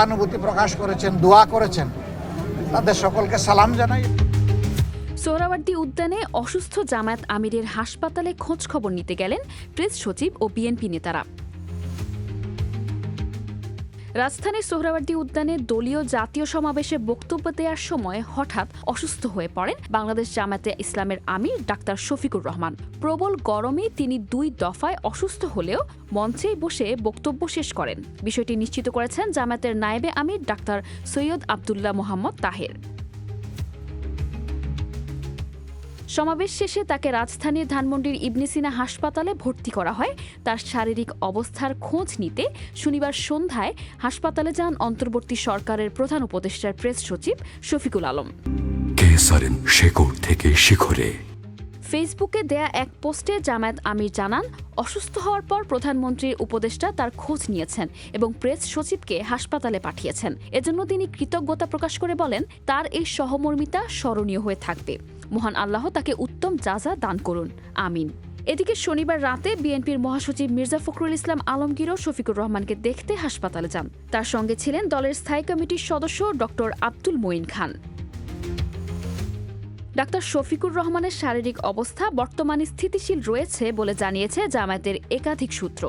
অনুভূতি প্রকাশ করেছেন, দোয়া করেছেন, তাদের সকলকে সালাম জানাই। সোহরাওয়ার্দী উদ্যানে অসুস্থ জামায়াত আমিরের হাসপাতালে খোঁজ খবর নিতে গেলেন প্রেস সচিব ও বিএনপি নেতারা। রাজধানীর সোহরাওয়ার্দী উদ্যানে দলীয় জাতীয় সমাবেশে বক্তব্য দেওয়ার সময় হঠাৎ অসুস্থ হয়ে পড়েন বাংলাদেশ জামায়াতে ইসলামের আমির ডাক্তার শফিকুর রহমান। প্রবল গরমে তিনি 2 দফায় অসুস্থ হলেও মঞ্চেই বসে বক্তব্য শেষ করেন। বিষয়টি নিশ্চিত করেছেন জামায়াতের নায়েবে আমির ডাক্তার সৈয়দ আবদুল্লাহ মোহাম্মদ তাহের। সমাবেশ শেষে তাকে রাজধানীর ধানমন্ডির ইবনে সিনা হাসপাতালে ভর্তি করা হয়। তার শারীরিক অবস্থার খোঁজ নিতে শনিবার সন্ধ্যায় হাসপাতালে যান অন্তর্বর্তী সরকারের প্রধান উপদেষ্টার প্রেস সচিব শফিকুল আলম। কেসারেন শেকড় থেকে শিখরে। ফেসবুকে দেয়া এক পোস্টে জামায়াত আমির জানান, অসুস্থ হওয়ার পর প্রধানমন্ত্রীর উপদেষ্টা তার খোঁজ নিয়েছেন এবং প্রেস সচিবকে হাসপাতালে পাঠিয়েছেন। এজন্য তিনি কৃতজ্ঞতা প্রকাশ করে বলেন, তার এই সহমর্মিতা স্মরণীয় হয়ে থাকবে। মহান আল্লাহ তাকে উত্তম যাজা দান করুন, আমিন। এদিকে শনিবার রাতে বিএনপির মহাসচিব মির্জা ফখরুল ইসলাম আলমগীরও শফিকুর রহমানকে দেখতে হাসপাতালে যান। তার সঙ্গে ছিলেন দলের স্থায়ী কমিটির সদস্য ডক্টর আব্দুল মঈন খান। ডাক্তার শফিকুর রহমানের শারীরিক অবস্থা বর্তমানে স্থিতিশীল রয়েছে বলে জানিয়েছে জামায়াতের একাধিক সূত্র।